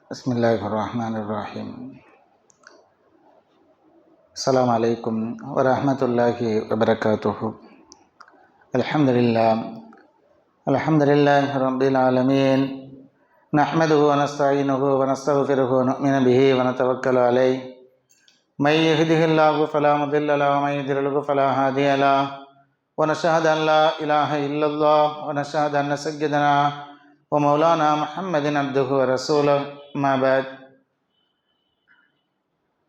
Bismillahirrahmanirrahim. Assalamualaikum warahmatullahi wabarakatuh. Alhamdulillah. Alhamdulillahi rabbil alamin. Nahmaduhu wa nasta'inuhu wa nastaghfiruhu wa nu'minu bihi wa natawakkalu alayhi. May yahdihillahu fala mudilla lahu wa may yudlilhu fala hadiya lahu. Wa nashhadu an la ilaha illallah wa nashhadu anna sayyidana wa maulana Muhammadin abduhu wa rasuluhu. Amma ba'd.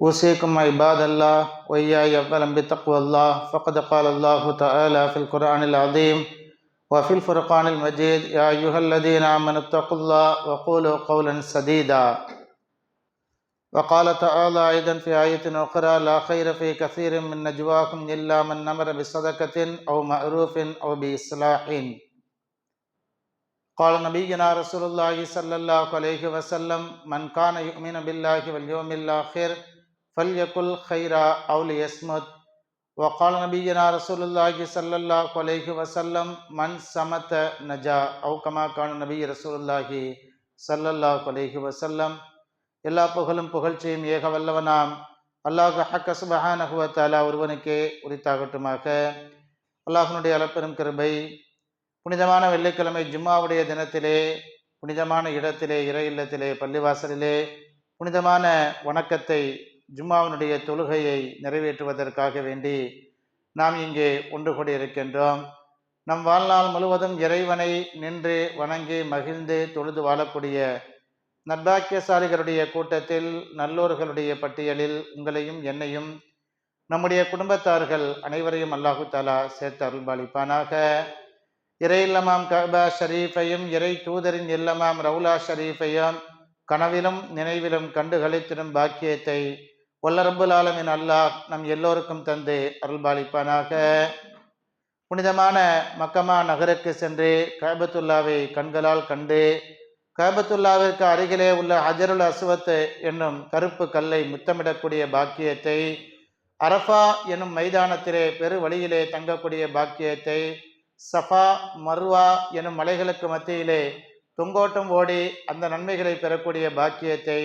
أوصيكم عباد الله وإياي أولا بتقوى الله فقد قال الله تعالى في القرآن العظيم وفي الفرقان المجيد يا أيها الذين آمنوا اتقوا الله وقولوا قولا سديدا. وقال تعالى أيضا في آية أخرى لا خير في كثير من نجواكم إلا من أمر بصدقة أو معروف أو بإصلاح. قال نبينا رسول الله صلى الله عليه وسلم من كان يؤمن بالله واليوم الآخر فليقل خيرا أو ليصمت. وقال نبينا رسول الله صلى الله عليه وسلم من صمت نجا أو كما كان نبي رسول الله صلى الله عليه وسلم. எல்லா புகழும் புகழ்ச்சியும் ஏக வல்லவனாம் அல்லாஹ் ஹக்க சுப்ஹானஹு வ தஆலா ஒருவனுக்கே உரித்தாகட்டுமாக. அல்லாஹ்வினுடைய அளப்பெரும் கிருபை புனிதமான வெள்ளிக்கிழமை ஜும்மாவுடைய தினத்திலே புனிதமான இடத்திலே இறை இல்லத்திலே பள்ளிவாசலிலே புனிதமான வணக்கத்தை ஜும்மாவினுடைய தொழுகையை நிறைவேற்றுவதற்காக வேண்டி நாம் இங்கே ஒன்று கூடியிருக்கின்றோம். நம் வாழ்நாள் முழுவதும் இறைவனை நின்று வணங்கி மகிழ்ந்து தொழுது வாழக்கூடிய நற்பாக்கியசாலிகளுடைய கூட்டத்தில் நல்லோர்களுடைய பட்டியலில் உங்களையும் என்னையும் நம்முடைய குடும்பத்தார்கள் அனைவரையும் அல்லாஹு தஆலா சேர்த்து அருள்பாலிப்பானாக. இறை இல்லமாம் கஅபா ஷரீஃபையும் இறை தூதரின் இல்லமாம் ரவுலா ஷரீஃபையும் கனவிலும் நினைவிலும் கண்டுகளித்திடும் பாக்கியத்தை வல்ல ரப்புல் ஆலமீன் அல்லாஹ் நம் எல்லோருக்கும் தந்து அருள்பாலிப்பானாக. புனிதமான மக்கமா நகருக்கு சென்று கஅபத்துல்லாவை கண்களால் கண்டு கஅபத்துல்லாவிற்கு அருகிலே உள்ள ஹஜருல் அஸ்வத் என்னும் கருப்பு கல்லை முத்தமிடக்கூடிய பாக்கியத்தை, அரஃபா என்னும் மைதானத்திலே பெரு வழியிலே தங்கக்கூடிய பாக்கியத்தை, சஃபா மர்வா எனும் மலைகளுக்கு மத்தியிலே தொங்கோட்டம் ஓடி அந்த நன்மைகளை பெறக்கூடிய பாக்கியத்தை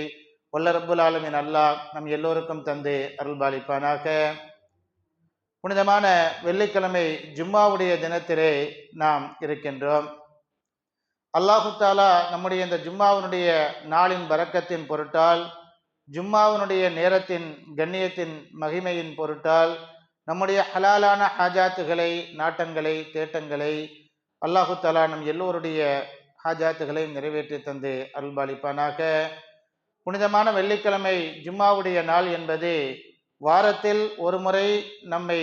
வல்ல ரப்புல் ஆலமீன் அல்லாஹ் நம் எல்லோருக்கும் தந்து அருள்பாலிப்பானாக. புனிதமான வெள்ளிக்கிழமை ஜும்மாவுடைய தினத்திலே நாம் இருக்கின்றோம். அல்லாஹு தஆலா நம்முடைய இந்த ஜும்மாவினுடைய நாளின் பரக்கத்தின் பொருட்டால், ஜும்மாவினுடைய நேரத்தின் கண்ணியத்தின் மகிமையின் பொருட்டால் நம்முடைய ஹலாலான ஹாஜாத்துகளை, நாட்டங்களை, தேட்டங்களை அல்லாஹு தஆலா நம் எல்லோருடைய ஹாஜாத்துகளை நிறைவேற்றி தந்து அருள்பாலிப்பானாக. புனிதமான வெள்ளிக்கிழமை ஜும்மாவுடைய நாள் என்பது வாரத்தில் ஒரு முறை நம்மை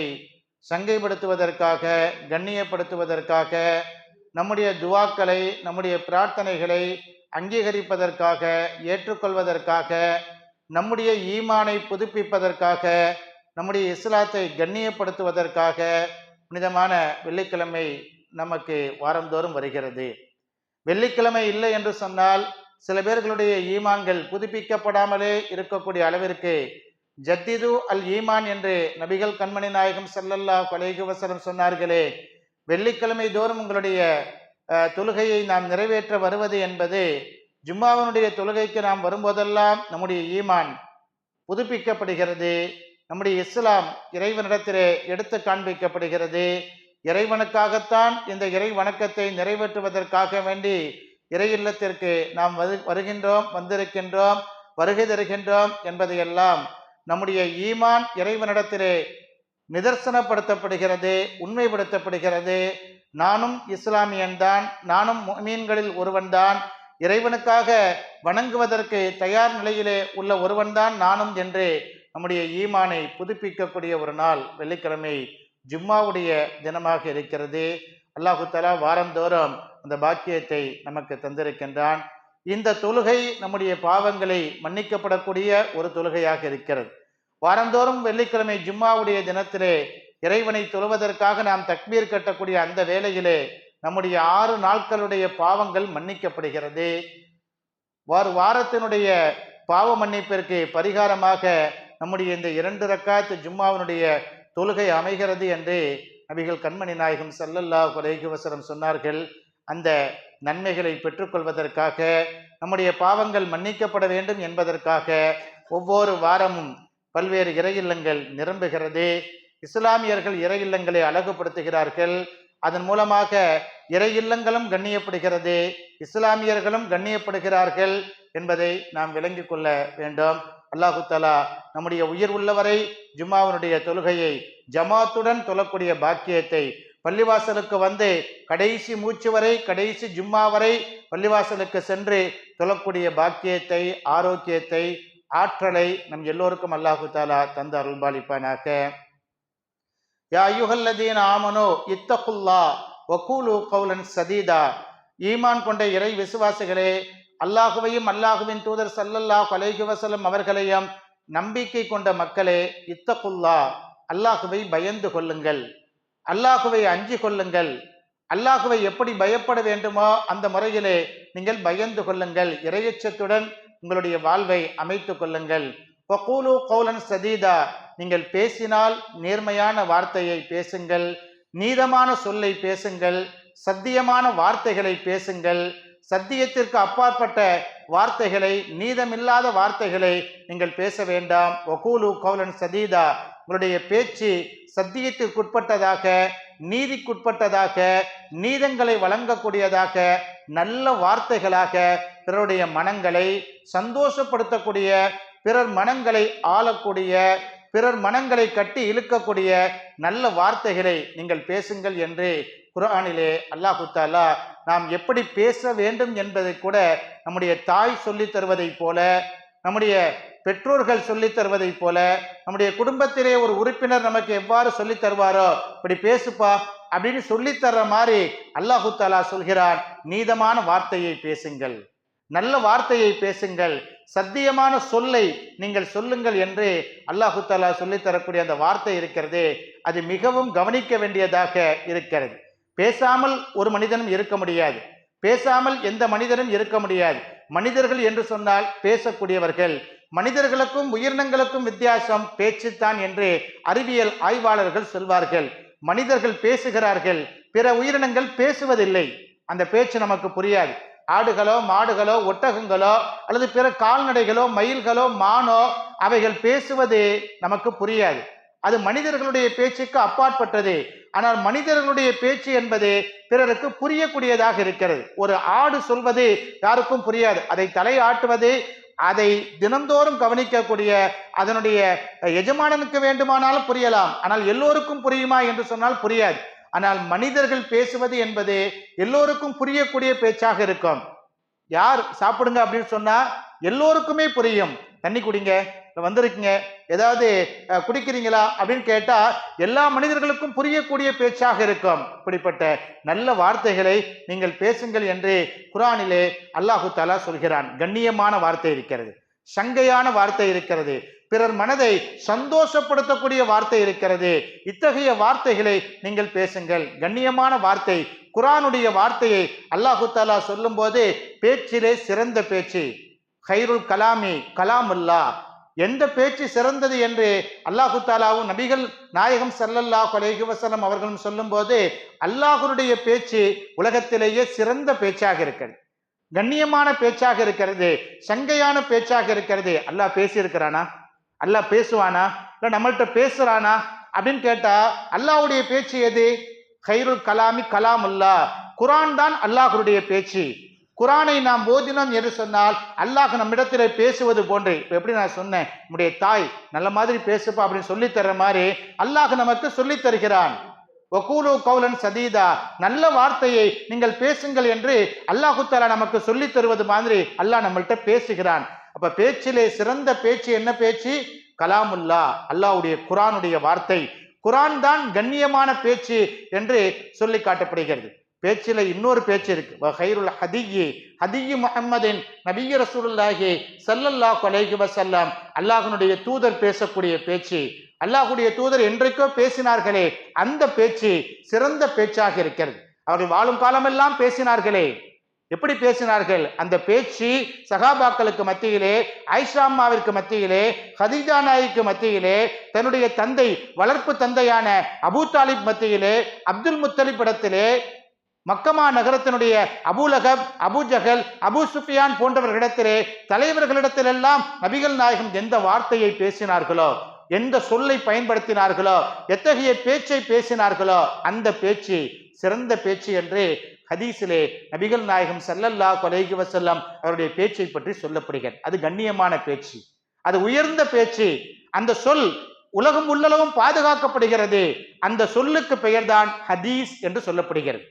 சங்கைப்படுத்துவதற்காக, கண்ணியப்படுத்துவதற்காக, நம்முடைய துவாக்களை, நம்முடைய பிரார்த்தனைகளை அங்கீகரிப்பதற்காக, ஏற்றுக்கொள்வதற்காக, நம்முடைய ஈமானை புதுப்பிப்பதற்காக, நம்முடைய இஸ்லாத்தை கண்ணியப்படுத்துவதற்காக புனிதமான வெள்ளிக்கிழமை நமக்கு வாரந்தோறும் வருகிறது. வெள்ளிக்கிழமை இல்லை என்று சொன்னால் சில பேர்களுடைய ஈமான்கள் புதுப்பிக்கப்படாமலே இருக்கக்கூடிய அளவிற்கு ஜத்திது அல் ஈமான் என்று நபிகள் கண்மணி நாயகம் ஸல்லல்லாஹு அலைஹி வஸல்லம் சொன்னார்களே, வெள்ளிக்கிழமை தோறும் உங்களுடைய தொழுகையை நாம் நிறைவேற்ற வருவது என்பது ஜும்மாவினுடைய தொழுகைக்கு நாம் வரும்போதெல்லாம் நம்முடைய ஈமான் புதுப்பிக்கப்படுகிறது, நம்முடைய இஸ்லாம் இறைவனிடத்திலே எடுத்து காண்பிக்கப்படுகிறது. இறைவனுக்காகத்தான் இந்த இறை வணக்கத்தை நிறைவேற்றுவதற்காக வேண்டி இறை இல்லத்திற்கு நாம் வருகின்றோம், வந்திருக்கின்றோம், வருகை தருகின்றோம் என்பதையெல்லாம் நம்முடைய ஈமான் இறைவனிடத்திலே நிதர்சனப்படுத்தப்படுகிறது, உண்மைப்படுத்தப்படுகிறது. நானும் இஸ்லாமியன்தான், நானும் முஃமின்களில் ஒருவன்தான், இறைவனுக்காக வணங்குவதற்கு தயார் நிலையிலே உள்ள ஒருவன்தான் நானும் என்று நம்முடைய ஈமானை புதுப்பிக்கக்கூடிய ஒரு நாள் வெள்ளிக்கிழமை ஜும்மாவுடைய தினமாக இருக்கிறது. அல்லாஹு தஆலா வாரந்தோறும் அந்த பாக்கியத்தை நமக்கு தந்திருக்கின்றான். இந்த தொழுகை நம்முடைய பாவங்களை மன்னிக்கப்படக்கூடிய ஒரு தொழுகையாக இருக்கிறது. வாரந்தோறும் வெள்ளிக்கிழமை ஜும்மாவுடைய தினத்திலே இறைவனை தொழுவதற்காக நாம் தக்பீர் கட்டக்கூடிய அந்த வேளையிலே நம்முடைய 6 நாட்களுடைய பாவங்கள் மன்னிக்கப்படுகிறது. வாரத்தினுடைய பாவ மன்னிப்பிற்கு பரிகாரமாக நம்முடைய இந்த 2 ரக்காத் ஜும்மாவினுடைய தொழுகை அமைகிறது என்று நபிகள் கண்மணி நாயகம் ஸல்லல்லாஹு அலைஹி வஸல்லம் சொன்னார்கள். அந்த நன்மைகளை பெற்றுக்கொள்வதற்காக, நம்முடைய பாவங்கள் மன்னிக்கப்பட வேண்டும் என்பதற்காக ஒவ்வொரு வாரமும் பல்வேறு இறை இல்லங்கள் நிரம்புகிறது. இஸ்லாமியர்கள் இறை இல்லங்களை அழகுபடுத்துகிறார்கள். அதன் மூலமாக இறை இல்லங்களும் கண்ணியப்படுகிறது, இஸ்லாமியர்களும் கண்ணியப்படுகிறார்கள் என்பதை நாம் விளங்கிக் கொள்ள வேண்டும். அல்லாஹு தஆலா நம்முடைய உயிர் உள்ளவரை ஜும்மாவினுடைய தொழுகையை ஜமாத்துடன் தொழக்கூடிய பாக்கியத்தை, பள்ளிவாசலுக்கு வந்து கடைசி மூச்சு வரை, கடைசி ஜும்மா வரை பள்ளிவாசலுக்கு சென்று தொழக்கூடிய பாக்கியத்தை, ஆரோக்கியத்தை, ஆற்றலை நம் எல்லோருக்கும் அல்லாஹு தஆலா தந்து அருள்பாலிப்பானாக. யா அய்யுஹல்லதீன ஆமனூ இத்தகுல்லாஹ் வகூலு கௌலன் சதீதா. ஈமான் கொண்ட இறை விசுவாசிகளே, அல்லாஹுவையும் அல்லாஹுவின் தூதர் ஸல்லல்லாஹு அலைஹி வஸல்லம் அவர்களையும் நம்பிக்கை கொண்ட மக்களே, இத்தகுல்லாஹ், அல்லாஹுவை பயந்து கொள்ளுங்கள், அல்லாஹுவை அஞ்சி கொள்ளுங்கள். அல்லாஹுவை எப்படி பயப்பட வேண்டுமோ அந்த முறையிலே நீங்கள் பயந்து கொள்ளுங்கள். இறையச்சத்துடன் உங்களுடைய வாழ்வை அமைத்துக் கொள்ளுங்கள். வகூலு கௌலன் சதீதா, நீங்கள் பேசினால் நேர்மையான வார்த்தையை பேசுங்கள், நீதமான சொல்லை பேசுங்கள், சத்தியமான வார்த்தைகளை பேசுங்கள். சத்தியத்திற்கு அப்பாற்பட்ட வார்த்தைகளை, நீதமில்லாத வார்த்தைகளை நீங்கள் பேச வேண்டாம். வகூலு கௌலன் சதீதா, உங்களுடைய பேச்சு சத்தியத்திற்குட்பட்டதாக, நீதிக்குட்பட்டதாக, நீதங்களை வழங்கக்கூடியதாக, நல்ல வார்த்தைகளாக, பிறருடைய மனங்களை சந்தோஷப்படுத்தக்கூடிய, பிறர் மனங்களை ஆளக்கூடிய, பிறர் மனங்களை கட்டி இழுக்கக்கூடிய நல்ல வார்த்தைகளை நீங்கள் பேசுங்கள் என்று குர்ஆனிலே அல்லாஹு தஆலா நாம் எப்படி பேச வேண்டும் என்பதை கூட நம்முடைய தாய் சொல்லித் தருவதை போல, நம்முடைய பெற்றோர்கள் சொல்லித் தருவதை போல, நம்முடைய குடும்பத்திலே ஒரு உறுப்பினர் நமக்கு எவ்வாறு சொல்லித் தருவாரோ, இப்படி பேசுப்பா அப்படின்னு சொல்லித் தர்ற மாதிரி அல்லாஹு தஆலா சொல்கிறான், நீதமான வார்த்தையை பேசுங்கள், நல்ல வார்த்தையை பேசுங்கள், சத்தியமான சொல்லை நீங்கள் சொல்லுங்கள் என்று அல்லாஹு தஆலா சொல்லித் தரக்கூடிய அந்த வார்த்தை இருக்கிறது, அது மிகவும் கவனிக்க வேண்டியதாக இருக்கிறது. பேசாமல் ஒரு மனிதனும் இருக்க முடியாது, பேசாமல் எந்த மனிதனும் இருக்க முடியாது. மனிதர்கள் என்று சொன்னால் பேசக்கூடியவர்கள். மனிதர்களுக்கும் உயிரினங்களுக்கும் வித்தியாசம் பேச்சுத்தான் என்று அறிவியல் ஆய்வாளர்கள் சொல்வார்கள். மனிதர்கள் பேசுகிறார்கள், பிற உயிரினங்கள் பேசுவதில்லை. அந்த பேச்சு நமக்கு புரியாது. ஆடுகளோ, மாடுகளோ, ஒட்டகங்களோ அல்லது பிற கால்நடைகளோ, மயில்களோ, மானோ, அவைகள் பேசுவது நமக்கு புரியாது. அது மனிதர்களுடைய பேச்சுக்கு அப்பாற்பட்டது. ஆனால் மனிதர்களுடைய பேச்சு என்பது பிறருக்கு புரியக்கூடியதாக இருக்கிறது. ஒரு ஆடு சொல்வது யாருக்கும் புரியாது, அதை தலையாட்டுவது, அதை தினந்தோறும் கவனிக்கக்கூடிய அதனுடைய எஜமானனுக்கு வேண்டுமானாலும் புரியலாம், ஆனால் எல்லோருக்கும் புரியுமா என்று சொன்னால் புரியாது. ஆனால் மனிதர்கள் பேசுவது என்பது எல்லோருக்கும் புரியக்கூடிய பேச்சாக இருக்கும். யார் சாப்பிடுங்க அப்படின்னு சொன்னா எல்லோருக்குமே புரியும். தண்ணி குடிங்க, வந்திருக்கீங்க, ஏதாவது குடிக்கிறீங்களா அப்படின்னு கேட்டா எல்லா மனிதர்களுக்கும் புரியக்கூடிய பேச்சாக இருக்கும். இப்படிப்பட்ட நல்ல வார்த்தைகளை நீங்கள் பேசுங்கள் என்று குர்ஆனிலே அல்லாஹு தஆலா சொல்கிறான். கண்ணியமான வார்த்தை இருக்கிறது, சங்கையான வார்த்தை இருக்கிறது, பிறர் மனதை சந்தோஷப்படுத்தக்கூடிய வார்த்தை இருக்கிறது. இத்தகைய வார்த்தைகளை நீங்கள் பேசுங்கள். கண்ணியமான வார்த்தை, குர்ஆனுடைய வார்த்தையை அல்லாஹு தஆலா சொல்லும் போது பேச்சிலே சிறந்த பேச்சு, கைருல் கலாமி கலாமுல்லாஹ், எந்த பேச்சு சிறந்தது என்று அல்லாஹு தஆலாவும் நபிகள் நாயகம் ஸல்லல்லாஹு அலைஹி வஸல்லம் அவர்களும் சொல்லும் போது அல்லாஹ்வுடைய பேச்சு உலகத்திலேயே சிறந்த பேச்சாக இருக்கிறது, கண்ணியமான பேச்சாக இருக்கிறது, சங்கையான பேச்சாக இருக்கிறது. அல்லாஹ் பேசி இருக்கிறானா? அல்லாஹ் பேசுவானா? இல்ல நம்மள்கிட்ட பேசுறானா அப்படின்னு கேட்டா அல்லாஹ்வுடைய பேச்சு எது? கைருல் கலாமி கலாமுல்லாஹ், குர்ஆன் தான் அல்லாஹ்வுடைய பேச்சு. குர்ஆனை நாம் ஓதினோம் என்று சொன்னால் அல்லாஹ் நம்மிடத்திலே பேசுவது போன்று, எப்படி நான் சொன்னேன், நம்முடைய தாய் நல்ல மாதிரி பேசுப்பா அப்படின்னு சொல்லி தர்ற மாதிரி அல்லாஹ் நமக்கு சொல்லி தருகிறான். வகூலு கௌலன் சதீதா, நல்ல வார்த்தையை நீங்கள் பேசுங்கள் என்று அல்லாஹு தஆலா நமக்கு சொல்லி தருவது மாதிரி அல்லாஹ் நம்மள்கிட்ட பேசுகிறான். அப்ப பேச்சிலே சிறந்த பேச்சு என்ன பேச்சு? கலாமுல்லா, அல்லாஹ்வுடைய குர்ஆனுடைய வார்த்தை. குர்ஆன் தான் கண்ணியமான பேச்சு என்று சொல்லி காட்டப்படுகிறது. பேச்சில இன்னொரு பேச்சு இருக்கு, வகைருல் ஹதியி ஹதியி முஹம்மதின் நபிய ரசூலுல்லாஹி ஸல்லல்லாஹு அலைஹி வஸல்லம், அல்லாஹ்வுடைய தூதர் பேசக்கூடிய பேச்சு. அல்லாஹ்வுடைய தூதர் என்றைக்கோ பேசினார்களே அந்த பேச்சு சிறந்த பேச்சாக இருக்கிறது. அவர்கள் வாழும் காலமெல்லாம் பேசினார்களே, எப்படி பேசினார்கள்? அந்த பேச்சு சஹாபாக்களுக்கு மத்தியிலே, ஆயிஷா அம்மாவிற்கு மத்தியிலே, ஹதீஜா நாயிக்கு மத்தியிலே, தன்னுடைய தந்தை வளர்ப்பு தந்தையான அபூ தாலிப் மத்தியிலே, அப்துல் முத்தலிப் இடத்திலே, மக்கமா நகரத்தினுடைய அபூலகப், அபூஜஹல், அபூ சுஃபியான் போன்றவர்களிடத்திலே, தலைவர்களிடத்திலெல்லாம் நபிகள் நாயகம் எந்த வார்த்தையை பேசினார்களோ, எந்த சொல்லை பயன்படுத்தினார்களோ, எத்தகைய பேச்சை பேசினார்களோ, அந்த பேச்சு சிறந்த பேச்சு என்று ஹதீஸிலே நபிகள் நாயகம் ஸல்லல்லாஹு அலைஹி வஸல்லம் அவருடைய பேச்சை பற்றி சொல்லப்படுகிறது. அது கண்ணியமான பேச்சு, அது உயர்ந்த பேச்சு. அந்த சொல் உலகம் உள்ளளவும் பாதுகாக்கப்படுகிறது. அந்த சொல்லுக்கு பெயர்தான் ஹதீஸ் என்று சொல்லப்படுகிறது.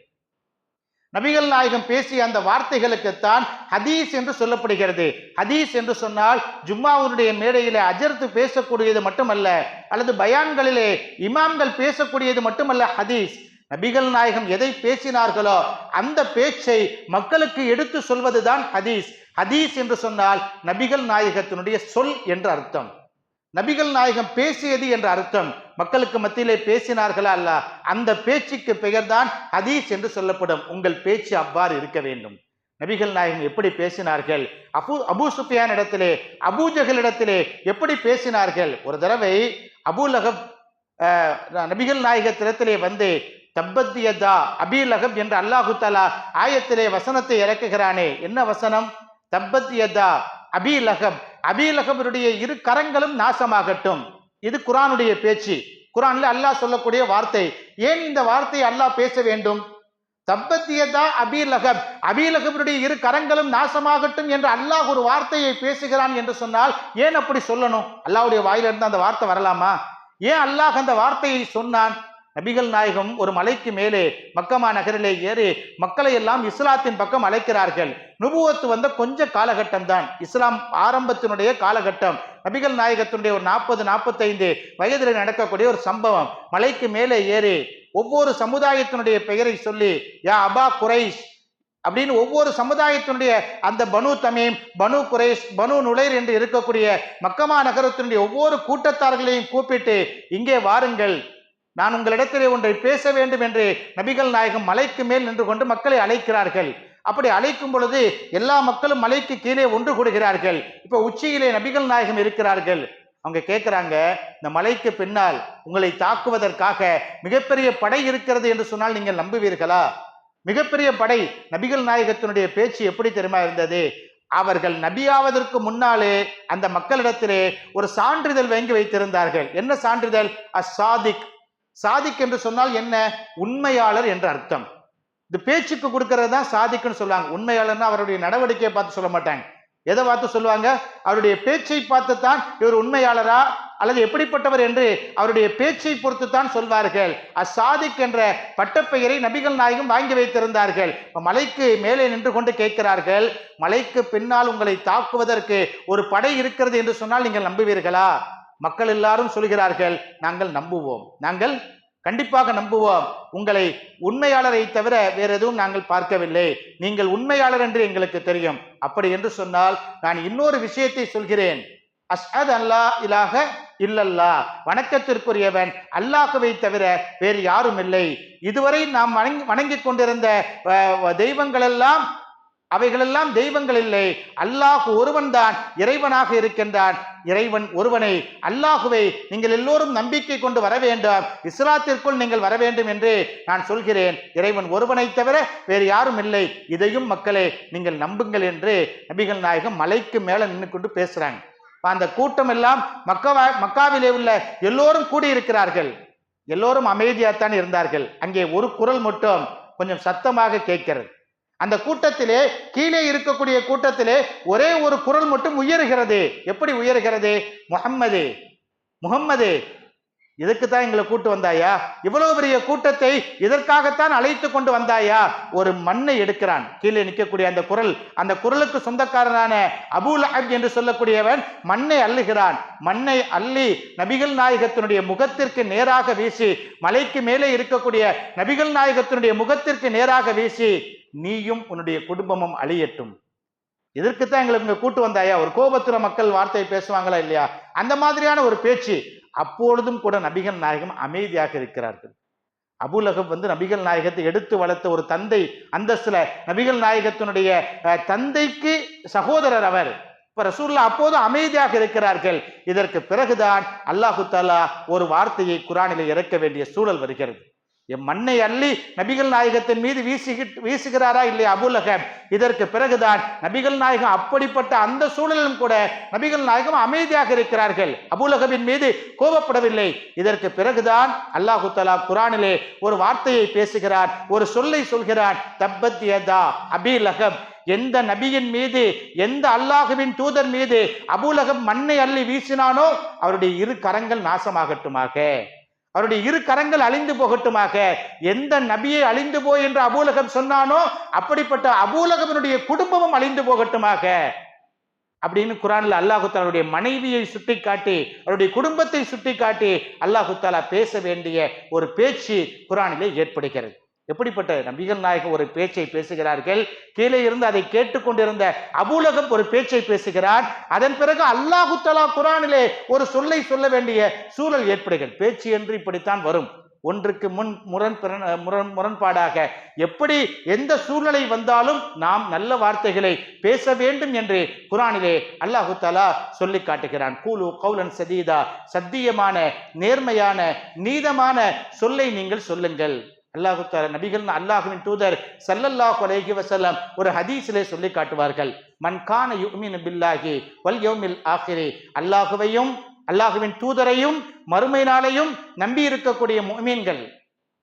நபிகள் நாயகம் பேசிய அந்த வார்த்தைகளுக்குத்தான் ஹதீஸ் என்று சொல்லப்படுகிறது. ஹதீஸ் என்று சொன்னால் ஜும்மாவுடைய மேடையிலே அஜர்த்து பேசக்கூடியது மட்டுமல்ல, அல்லது பயான்களிலே இமாம்கள் பேசக்கூடியது மட்டுமல்ல. ஹதீஸ் நபிகள் நாயகம் எதை பேசினார்களோ அந்த பேச்சை மக்களுக்கு எடுத்து சொல்வதுதான் ஹதீஸ். ஹதீஸ் என்று சொன்னால் நபிகள் நாயகத்தினுடைய சொல் என்று அர்த்தம். நபிகள் நாயகம் பேசியது என்ற அர்த்தம். மக்களுக்கு மத்தியிலே பேசினார்களா அல்ல, அந்த பேச்சுக்கு பெயர்தான் ஹதீஸ் என்று சொல்லப்படும். உங்கள் பேச்சு அவ்வாறு இருக்க வேண்டும். நபிகள் நாயகம் எப்படி பேசினார்கள்? அபூ சுஃபியான் இடத்திலே, அபூஜஹல் இடத்திலே எப்படி பேசினார்கள்? ஒரு தடவை அபூலகப் நபிகள் நாயகத்திடத்திலே வந்து தப்பத் யதா அபீ லஹப் என்ற அல்லாஹு தஆலா ஆயத்திலே வசனத்தை இறக்குகிறானே. என்ன வசனம்? தப்பத் யதா அபீ லஹப், அபீ லஹபுடைய இரு கரங்களும் நாசமாகட்டும். இது குர்ஆனுடைய பேச்சு. குர்ஆன்ல அல்லாஹ் சொல்லக்கூடிய வார்த்தை. ஏன் இந்த வார்த்தையை அல்லாஹ் பேச வேண்டும்? தப்பத் யதா அபீ லஹப், அபீ லஹபுடைய இரு கரங்களும் நாசமாகட்டும் என்று அல்லாஹ் ஒரு வார்த்தையை பேசுகிறான் என்று சொன்னால் ஏன் அப்படி சொல்லணும்? அல்லாஹ்வுடைய வாயிலிருந்து அந்த வார்த்தை வரலாமா? ஏன் அல்லாஹ் அந்த வார்த்தையை சொன்னான்? நபிகள் நாயகம் ஒரு மலைக்கு மேலே மக்கமா நகரிலே ஏறி மக்களை எல்லாம் இஸ்லாத்தின் பக்கம் அழைக்கிறார்கள். நுபுவத்து வந்த கொஞ்ச காலகட்டம் தான், இஸ்லாம் ஆரம்பத்தினுடைய காலகட்டம். நபிகள் நாயகத்தினுடைய ஒரு 40-45 வயதில் நடக்கக்கூடிய ஒரு சம்பவம். மலைக்கு மேலே ஏறி ஒவ்வொரு சமுதாயத்தினுடைய பெயரை சொல்லி யா அபா குரைஷ் அப்படின்னு ஒவ்வொரு சமுதாயத்தினுடைய அந்த பனு தமீம், பனு குரைஷ், பனு நுளைர் என்று இருக்கக்கூடிய மக்கமா நகரத்தினுடைய ஒவ்வொரு கூட்டத்தார்களையும் கூப்பிட்டு இங்கே வாருங்கள், நான் உங்களிடத்திலே ஒன்றை பேச வேண்டும் என்று நபிகள் நாயகம் மலைக்கு மேல் நின்று கொண்டு மக்களை அழைக்கிறார்கள். அப்படி அழைக்கும் பொழுது எல்லா மக்களும் மலைக்கு கீழே ஒன்று கூடுகிறார்கள். இப்ப உச்சியிலே நபிகள் நாயகம் இருக்கிறார்கள். அவங்க கேட்கிறாங்க, இந்த மலைக்கு பின்னால் உங்களை தாக்குவதற்காக மிகப்பெரிய படை இருக்கிறது என்று சொன்னால் நீங்கள் நம்புவீர்களா? மிகப்பெரிய படை. நபிகள் நாயகத்தினுடைய பேச்சு எப்படி தெரியுமா இருந்தது? அவர்கள் நபியாவதற்கு முன்னாலே அந்த மக்களிடத்திலே ஒரு சான்றிதழ் வாங்கி வைத்திருந்தார்கள். என்ன சான்றிதழ்? அஸ்ஸாதிக். சாதிக் என்று சொன்னால் என்ன? உண்மையாளர் என்ற அர்த்தம். இந்த பேச்சுக்கு கொடுக்கறது தான் சாதிக்குன்னு சொல்லுவாங்க. உண்மையாளர்னா அவருடைய நடவடிக்கையை பார்த்து சொல்ல மாட்டாங்க. எதை பார்த்து சொல்லுவாங்க? அவருடைய பேச்சை பார்த்து தான் இவர் உண்மையாளரா அல்லது எப்படிப்பட்டவர் என்று அவருடைய பேச்சை பொறுத்து தான் சொல்வார்கள். அஸ்ஸாதிக் என்ற பட்டப்பெயரை நபிகள் நாயகம் வாங்கி வைத்திருந்தார்கள். மலைக்கு மேலே நின்று கொண்டு கேட்கிறார்கள், மலைக்கு பின்னால் உங்களை தாக்குவதற்கு ஒரு படை இருக்கிறது என்று சொன்னால் நீங்கள் நம்புவீர்களா? மக்கள் எல்லாரும் சொல்கிறார்கள், நாங்கள் நம்புவோம், நாங்கள் கண்டிப்பாக நம்புவோம். உங்களை உண்மையாளரை தவிர வேற எதுவும் நாங்கள் பார்க்கவில்லை. நீங்கள் உண்மையாளர் என்று எங்களுக்கு தெரியும். அப்படி என்று சொன்னால் நான் இன்னொரு விஷயத்தை சொல்கிறேன். அஷ்ஹது அல்லா இலாஹ இல்லல்லா, வணக்கத்திற்குரியவன் அல்லாஹ்வை தவிர வேறு யாரும் இல்லை. இதுவரை நாம் வணங்கிக் கொண்டிருந்த தெய்வங்கள் எல்லாம் அவைகளெல்லாம் தெய்வங்கள் இல்லை. அல்லாஹ் ஒருவன் தான் இறைவனாக இருக்கின்றான். இறைவன் ஒருவனை, அல்லாஹுவை நீங்கள் எல்லோரும் நம்பிக்கை கொண்டு வர வேண்டும், இஸ்லாத்திற்குள் நீங்கள் வர வேண்டும் என்று நான் சொல்கிறேன். இறைவன் ஒருவனை தவிர வேறு யாரும் இல்லை. இதையும் மக்களே நீங்கள் நம்புங்கள் என்று நபிகள் நாயகம் மலைக்கு மேல நின்று கொண்டு பேசுறாங்க. அந்த கூட்டம் எல்லாம் மக்காவிலே உள்ள எல்லோரும் கூடியிருக்கிறார்கள். எல்லோரும் அமைதியாத்தான் இருந்தார்கள். அங்கே ஒரு குரல் மட்டும் கொஞ்சம் சத்தமாக கேட்கிறது. அந்த கூட்டத்திலே, கீழே இருக்கக்கூடிய கூட்டத்திலே ஒரே ஒரு குரல் மட்டும் உயர்கிறது. எப்படி உயர்கிறது? முஹம்மது, முஹம்மது, இதுக்குத்தான் எங்களை கூட்டு வந்தாயா? இவ்வளவு பெரிய கூட்டத்தை இதற்காகத்தான் அழைத்து கொண்டு வந்தாயா? ஒரு மண்ணை எடுக்கிறான். கீழே நிற்கக்கூடிய அந்த குரல், அந்த குரலுக்கு சொந்தக்காரனான அபூ லஹப் என்று சொல்லக்கூடியவன் மண்ணை அள்ளுகிறான். மண்ணை அள்ளி நபிகள் நாயகத்தினுடைய முகத்திற்கு நேராக வீசி, மலைக்கு மேலே இருக்கக்கூடிய நபிகள் நாயகத்தினுடைய முகத்திற்கு நேராக வீசி, நீயும் உன்னுடைய குடும்பமும் அழியட்டும், இதற்குத்தான் எங்களுக்கு கூட்டு வந்தாயா? ஒரு கோபத்துல மக்கள் வார்த்தை பேசுவாங்களா இல்லையா? அந்த மாதிரியான ஒரு பேச்சு. அப்பொழுதும் கூட நபிகள் நாயகம் அமைதியாக இருக்கிறார்கள். அபூ லஹப் நபிகள் நாயகத்தை எடுத்து வளர்த்த ஒரு தந்தை அந்தஸ்துல, நபிகள் நாயகத்தினுடைய தந்தைக்கு சகோதரர் அவர். இப்ப ரசூலுல்லாஹ் அப்போது அமைதியாக இருக்கிறார்கள். இதற்கு பிறகுதான் அல்லாஹு தஆலா ஒரு வார்த்தையை குர்ஆனிலே இறக்க வேண்டிய சூழல் வருகிறது. மண்ணை அள்ளி நபிகள் நாயகத்தின் மீது வீசுகிறாரா இல்லையா அபூலகப். இதற்கு பிறகுதான் நபிகள் நாயகம் அப்படிப்பட்ட அந்த சூழலிலும் கூட நபிகள் நாயகம் அமைதியாக இருக்கிறார்கள், அபூலகபின் மீது கோபப்படவில்லை. இதற்கு பிறகுதான் அல்லாஹு தஆலா குர்ஆனிலே ஒரு வார்த்தையை பேசுகிறார், ஒரு சொல்லை சொல்கிறார், தப்பத் யதா அபீ லஹப். எந்த நபியின் மீது, எந்த அல்லாஹுவின் தூதர் மீது அபூலகப் மண்ணை அள்ளி வீசினானோ அவருடைய இரு கரங்கள் நாசமாகட்டுமாக, அவருடைய இரு கரங்கள் அழிந்து போகட்டுமாக. எந்த நபியை அழிந்து போய் என்று அபூலகப் சொன்னானோ அப்படிப்பட்ட அபூலகபினுடைய குடும்பமும் அழிந்து போகட்டுமாக அப்படின்னு குர்ஆன்ல அல்லாஹு தஆலாவுடைய மனைவியை சுட்டிக்காட்டி, அவருடைய குடும்பத்தை சுட்டிக்காட்டி அல்லாஹு தஆலா பேச வேண்டிய ஒரு பேச்சு குர்ஆனிலே ஏற்படுகிறது. எப்படிப்பட்ட நபிகள் நாயகம் ஒரு பேச்சை பேசுகிறார்கள், கீழே இருந்து அதை கேட்டுக்கொண்டிருந்த அபூலகப் ஒரு பேச்சை பேசுகிறார். அதன் பிறகு அல்லாஹு தஆலா குர்ஆனிலே ஒரு சொல்லை சொல்ல வேண்டிய சூழல் ஏற்படுகிறது. பேச்சு என்று இப்படித்தான் வரும், ஒன்றுக்கு முரண்பாடாக. எப்படி எந்த சூழ்நிலை வந்தாலும் நாம் நல்ல வார்த்தைகளை பேச வேண்டும் என்று குர்ஆனிலே அல்லாஹு தஆலா சொல்லி காட்டுகிறான். கூலு கௌலன் சதீதா, சத்தியமான நேர்மையான நீதமான சொல்லை நீங்கள் சொல்லுங்கள். அல்லாஹு தஆலா நபிகள் அல்லாஹுவின் தூதர் ஸல்லல்லாஹு அலைஹி வஸல்லம் ஒரு ஹதீஸிலே சொல்லி காட்டுவார்கள், மன் கான யுமினு பில்லாஹி வல் யௌமில் ஆகிரி. அல்லாஹுவையும் அல்லாஹுவின் தூதரையும் மறுமை நாளையும் நம்பி இருக்கக்கூடிய முஃமின்கள்,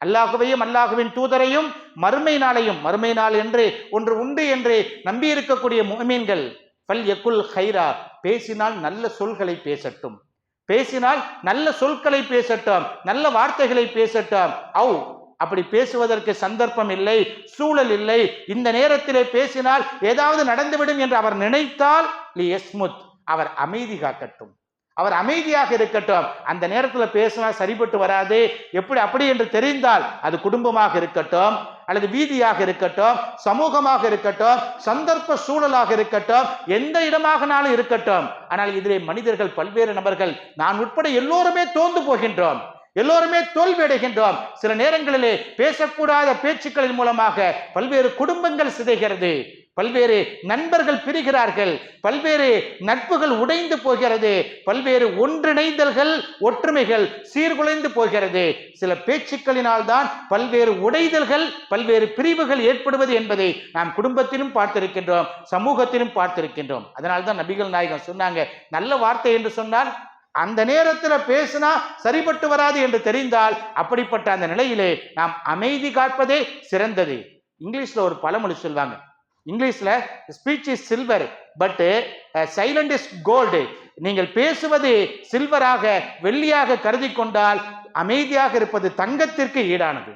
அல்லாஹுவையும் அல்லாஹுவின் தூதரையும் மறுமை நாளையும், மறுமை நாள் என்று ஒன்று உண்டு என்று நம்பி இருக்கக்கூடிய முஃமின்கள், ஃபல் யகுல் கைரா, பேசினால் நல்ல சொல்களை பேசட்டும், பேசினால் நல்ல சொற்களை பேசட்டும், நல்ல வார்த்தைகளை பேசட்டும். அப்படி பேசுவதற்கு சந்தர்ப்பம் இல்லை, சூழல் இல்லை, இந்த நேரத்திலே பேசினால் ஏதாவது நடந்துவிடும் என்று அவர் நினைத்தால் லியஸ்முத், அவர் அமைதி காக்கட்டும், அவர் அமைதியாக இருக்கட்டும். அந்த நேரத்தில் பேசினா சரிபட்டு வராது, எப்படி அப்படி என்று தெரிந்தால் அது குடும்பமாக இருக்கட்டும், அல்லது வீதியாக இருக்கட்டும், சமூகமாக இருக்கட்டும், சந்தர்ப்ப சூழலாக இருக்கட்டும், எந்த இடமாகனாலும் இருக்கட்டும். ஆனால் இதிலே மனிதர்கள் பல்வேறு நபர்கள், நான் உட்பட எல்லோருமே தோந்து போகின்றோம், எல்லோருமே தோல்வி அடைகின்றோம். சில நேரங்களிலே பேசக்கூடாத பேச்சுக்களின் மூலமாக பல்வேறு குடும்பங்கள் சிதைகிறது, பல்வேறு நண்பர்கள் பிரிகிறார்கள், பல்வேறு நட்புகள் உடைந்து போகிறது, பல்வேறு ஒன்றிணைந்தல்கள் ஒற்றுமைகள் சீர்குலைந்து போகிறது. சில பேச்சுக்களினால் தான் பல்வேறு உடைதல்கள், பல்வேறு பிரிவுகள் ஏற்படுவது என்பதை நாம் குடும்பத்திலும் பார்த்திருக்கின்றோம், சமூகத்திலும் பார்த்திருக்கின்றோம். அதனால்தான் நபிகள் நாயகம் சொன்னாங்க, நல்ல வார்த்தை என்று சொன்னால் அந்த நேரத்தில் பேசினா சரிபட்டு வராது என்று தெரிந்தால் அப்படிப்பட்ட அந்த நிலையிலே நாம் அமைதி காப்பதே சிறந்தது. இங்கிலீஷ்ல ஒரு பழமொழி சொல்வாங்க, இங்கிலீஷ்ல speech is silver but silent is gold. நீங்கள் பேசுவது சில்வராக வெள்ளியாக கருதி கொண்டால் அமைதியாக இருப்பது தங்கத்திற்கு ஈடானது.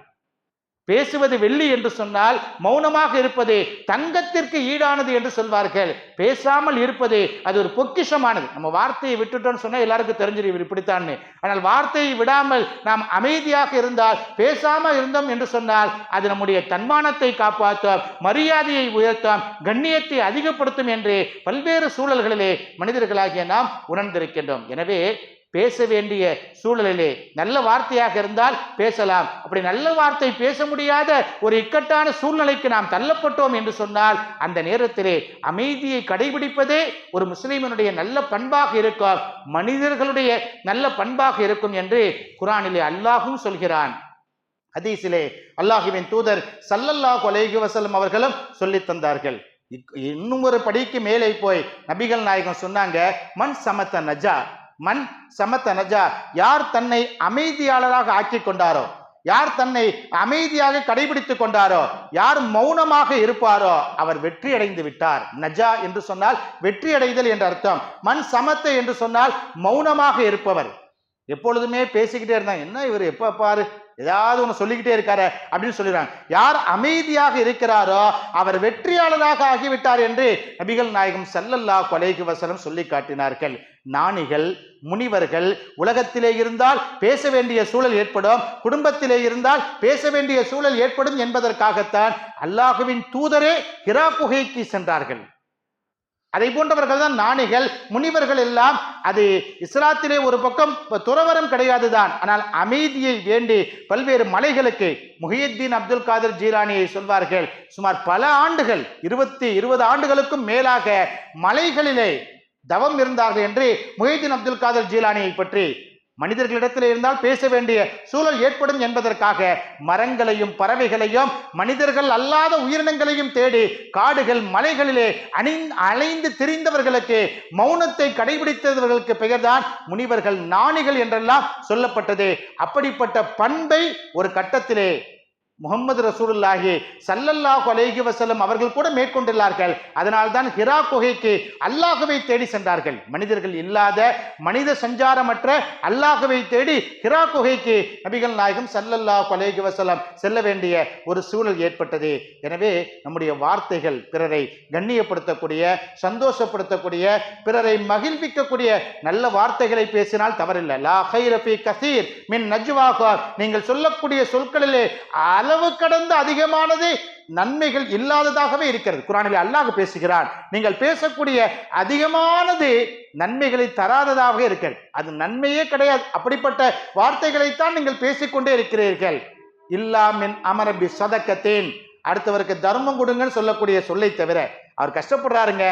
பேசுவது வெள்ளி என்று சொன்னால் மௌனமாக இருப்பது தங்கத்திற்கு ஈடானது என்று சொல்வார்கள். பேசாமல் இருப்பது அது ஒரு பொக்கிஷமானது. நம்ம வார்த்தையை விட்டுட்டோம்னு சொன்னா எல்லாருக்கும் தெரிஞ்சிடும் இப்படித்தான்னு. ஆனால் வார்த்தையை விடாமல் நாம் அமைதியாக இருந்தால், பேசாமல் இருந்தோம் என்று சொன்னால் அது நம்முடைய தன்மானத்தை காப்பாற்றும், மரியாதையை உயர்த்தும், கண்ணியத்தை அதிகப்படுத்தும் என்று பல்வேறு சூழல்களிலே மனிதர்களாகிய நாம் உணர்ந்திருக்கின்றோம். எனவே பேச வேண்டிய சூழலிலே நல்ல வார்த்தையாக இருந்தால் பேசலாம். அப்படி நல்ல வார்த்தை பேச முடியாத ஒரு இக்கட்டான சூழ்நிலைக்கு நாம் தள்ளப்பட்டோம் என்று சொன்னால் அந்த நேரத்திலே அமைதியை கடைபிடிப்பதே ஒரு முஸ்லிமினுடைய நல்ல பண்பாக இருக்கும், மனிதர்களுடைய நல்ல பண்பாக இருக்கும் என்று குர்ஆனிலே அல்லாஹும் சொல்கிறான். ஹதீஸிலே அல்லாஹுவின் தூதர் ஸல்லல்லாஹு அலைஹி வஸல்லம் அவர்களும் சொல்லி தந்தார்கள். இன்னும் ஒரு படிக்கு மேலே போய் நபிகள் நாயகம் சொன்னாங்க, மன் சமத்த நஜா, மன் சமத்த நஜா, யார் தன்னை அமைதியாளராக ஆக்கி கொண்டாரோ, யார் தன்னை அமைதியாக கடைபிடித்துக் கொண்டாரோ, யார் மௌனமாக இருப்பாரோ அவர் வெற்றி அடைந்து விட்டார். நஜா என்று சொன்னால் வெற்றி அடைதல் என்ற அர்த்தம். மன் சமத்த என்று சொன்னால் மௌனமாக இருப்பவர். எப்பொழுதுமே பேசிக்கிட்டே இருந்தாங்க, என்ன இவர் எப்ப பாரு ஏதாவது ஒன்று சொல்லிக்கிட்டே இருக்காரு அப்படின்னு சொல்லிடுறாங்க. யார் அமைதியாக இருக்கிறாரோ அவர் வெற்றியாளராக ஆகிவிட்டார் என்று நபிகள் நாயகம் ஸல்லல்லாஹு அலைஹி வஸல்லம் சொல்லி காட்டினார்கள். ஞானிகள், முனிவர்கள் உலகத்திலே இருந்தால் பேச வேண்டிய சூழல் ஏற்படும், குடும்பத்திலே இருந்தால் பேச வேண்டிய சூழல் ஏற்படும் என்பதற்காகத்தான் அல்லாஹுவின் தூதரே ஹிரா குகைக்கு சென்றார்கள். அதை போன்றவர்கள் தான் ஞானிகள், முனிவர்கள் எல்லாம். அது இஸ்லாத்திலே ஒரு பக்கம் துறவரம் கிடையாதுதான், ஆனால் அமைதியை வேண்டி பல்வேறு மலைகளுக்கு, முஹியுத்தீன் அப்துல் காதிர் ஜீலானியை சொல்வார்கள், சுமார் பல ஆண்டுகள் 20 ஆண்டுகளுக்கும் மேலாக மலைகளிலே தவம் இருந்தார்கள் என்று முஹியுத்தீன் அப்துல் காதிர் ஜீலானியை பற்றி மனிதர்களிடத்தில் இருந்தால் பேச வேண்டிய சூழல் ஏற்படும் என்பதற்காக மரங்களையும் பறவைகளையும் மனிதர்கள் அல்லாத உயிரினங்களையும் தேடி காடுகள் மலைகளிலே அலைந்து திரிந்தவர்களுக்கு மௌனத்தை கடைபிடித்தவர்களுக்கு பெயர்தான் முனிவர்கள், ஞானிகள் என்றெல்லாம் சொல்லப்பட்டது. அப்படிப்பட்ட பண்பை ஒரு கட்டத்திலே முகமது ரசூலுல்லாஹி ஸல்லல்லாஹு அலைஹி வஸல்லம் அவர்கள் கூட மேற்கொண்டுள்ளார்கள். அதனால்தான் ஹிரா குகைக்கு அல்லாஹ்வை தேடி சென்றார்கள். மனிதர்கள் இல்லாத, மனித சஞ்சாரமற்ற அல்லாஹ்வை தேடி ஹிரா குகைக்கு நபிகள் நாயகம் ஸல்லல்லாஹு அலைஹி வஸல்லம் செல்ல வேண்டிய ஒரு சூழல் ஏற்பட்டது. எனவே நம்முடைய வார்த்தைகள் பிறரை கண்ணியப்படுத்தக்கூடிய, சந்தோஷப்படுத்தக்கூடிய, பிறரை மகிழ்விக்கக்கூடிய நல்ல வார்த்தைகளை பேசினால் தவறில்லை. லா கைர ஃபீ கஸீர் மின் நஜ்வாஹா, நீங்கள் சொல்லக்கூடிய சொற்களிலே அளவு கடந்த அதிகமானது நன்மைகள் இல்லாததாகவே இருக்கிறது. குர்ஆனில் அல்லாஹ் பேசுகிறான், நீங்கள் பேசக்கூடிய அதிகமானது நன்மைகளை தராததாக இருக்கிறது. அது நன்மையே கிடையாது. அப்படிப்பட்ட வார்த்தைகளைத்தான் நீங்கள் பேசிக்கொண்டே இருக்கிறீர்கள். இல்லா மின் அமர பி ஸதகத்தின், அடுத்தவருக்கு தர்மம் கொடுங்கன்னு சொல்லக்கூடிய சொல்லை தவிர, அவர் கஷ்டப்படுறாருங்க,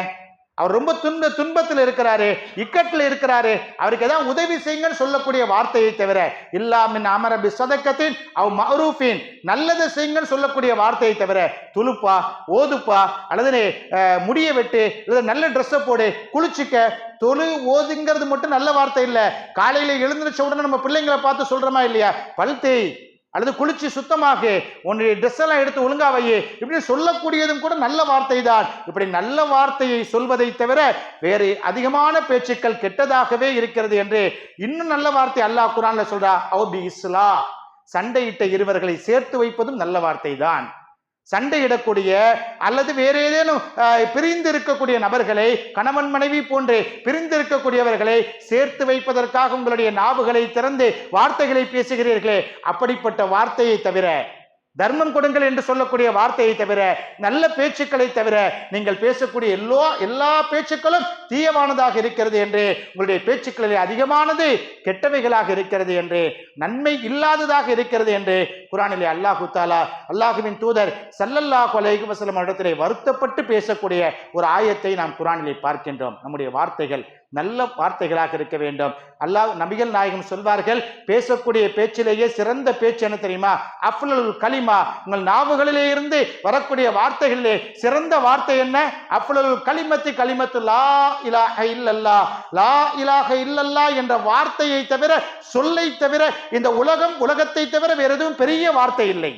அவர் ரொம்ப துன்பத்தில் இருக்கிறாரு, இக்கட்டில் இருக்கிறாரு, அவருக்கு ஏதாவது உதவி செய்யுங்கன்னு சொல்லக்கூடிய வார்த்தையை தவிர, இல்லாமின் அமர பி ஸதகத்தின் அவ் மஅரூஃபின், நல்லதை செய்யுங்கன்னு சொல்லக்கூடிய வார்த்தையை தவிர, துலுப்பா, ஓதுப்பா, அல்லது முடிய வெட்டு, அல்லது நல்ல ட்ரெஸ்ஸை போடு, குளிச்சுக்க, தொழு, ஓதுங்கிறது மட்டும் நல்ல வார்த்தை இல்லை. காலையில எழுந்திருச்ச உடனே நம்ம பிள்ளைங்களை பார்த்து சொல்றோமா இல்லையா, பல்தே அல்லது குளிச்சு சுத்தமாக, உன்னுடைய ட்ரெஸ் எல்லாம் எடுத்து ஒழுங்கா வையே, இப்படி சொல்லக்கூடியதும் கூட நல்ல வார்த்தை தான். இப்படி நல்ல வார்த்தையை சொல்வதை தவிர வேறு அதிகமான பேச்சுக்கள் கெட்டதாகவே இருக்கிறது என்று இன்னும் நல்ல வார்த்தை அல்லாஹ் குர்ஆன்ல சொல்றா. அவுபி இஸ்லா, சண்டையிட்ட இருவர்களை சேர்த்து வைப்பதும் நல்ல வார்த்தை தான். சண்டையிடக்கூடிய அல்லது வேற ஏதேனும் பிரிந்து இருக்கக்கூடிய நபர்களை, கணவன் மனைவி போன்று பிரிந்து இருக்கக்கூடியவர்களை சேர்த்து வைப்பதற்காக உங்களுடைய நாவுகளை திறந்து வார்த்தைகளை பேசுகிறீர்களே, அப்படிப்பட்ட வார்த்தையை தவிர, தர்மம் கொடுங்கள் என்று சொல்லக்கூடிய வார்த்தையை தவிர, நல்ல பேச்சுக்களை தவிர நீங்கள் பேசக்கூடிய எல்லா பேச்சுக்களும் தீயவானதாக இருக்கிறது என்று, உங்களுடைய பேச்சுக்களில் அதிகமானது கெட்டவைகளாக இருக்கிறது என்று, நன்மை இல்லாததாக இருக்கிறது என்று குர்ஆனிலே அல்லாஹு தஆலா அல்லாஹ்வின் தூதர் ஸல்லல்லாஹு அலைஹி வஸல்லம் இடத்திலே வருத்தப்பட்டு பேசக்கூடிய ஒரு ஆயத்தை நாம் குர்ஆனிலே பார்க்கின்றோம். நம்முடைய வார்த்தைகள் நல்ல வார்த்தைகளாக இருக்க வேண்டும். அல்லாஹ் நபிகள் நாயகம் சொல்வார்கள், பேசக்கூடிய பேச்சிலேயே சிறந்த பேச்சு என்ன தெரியுமா? அஃலலுல் கலிமா, உங்கள் நாவுகளிலே இருந்து வரக்கூடிய வார்த்தைகளிலே சிறந்த வார்த்தை என்ன? அஃலலுல் கலிமத்தி கலிமத்து லா இலாஹ இல்லல்லாஹ், லா இலாஹ இல்லல்லாஹ் என்ற வார்த்தையை தவிர, சொல்லை தவிர இந்த உலகத்தை தவிர வேற எதுவும் பெரிய வார்த்தை இல்லை.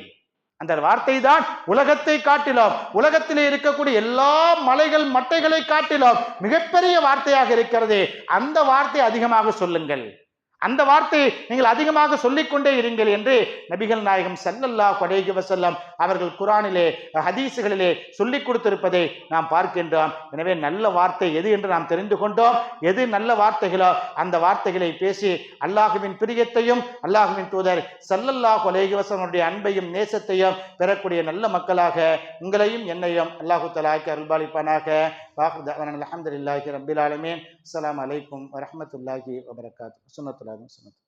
அந்த வார்த்தை தான் உலகத்தை காட்டிலும், உலகத்திலே இருக்கக்கூடிய எல்லா மலைகள் மட்டைகளை காட்டிலும் மிகப்பெரிய வார்த்தையாக இருக்கிறது. அந்த வார்த்தை அதிகமாக சொல்லுங்கள், அந்த வார்த்தையை நீங்கள் அதிகமாக சொல்லிக்கொண்டே இருங்கள் என்று நபிகள் நாயகம் ஸல்லல்லாஹு அலைஹி வஸல்லம் அவர்கள் குர்ஆனிலே, ஹதீஸுகளிலே சொல்லிக் கொடுத்திருப்பதை நாம் பார்க்கின்றோம். எனவே நல்ல வார்த்தை எது என்று நாம் தெரிந்து கொண்டோம். எது நல்ல வார்த்தைகளோ அந்த வார்த்தைகளை பேசி அல்லாஹ்வின் பிரியத்தையும் அல்லாஹ்வின் தூதர் ஸல்லல்லாஹு அலைஹி வஸல்லம் அன்பையும் நேசத்தையும் பெறக்கூடிய நல்ல மக்களாக உங்களையும் என்னையும் அல்லாஹு தஆலா அருள்பாலிப்பானாக. அல்ஹம்துலில்லாஹி ரப்பில் ஆலமீன். அஸ்ஸலாமு அலைக்கும் வரஹ்மத்துல்லாஹி வபரகாத்துஹு. சுன்னத்துல்லாஹி சுன்னத்.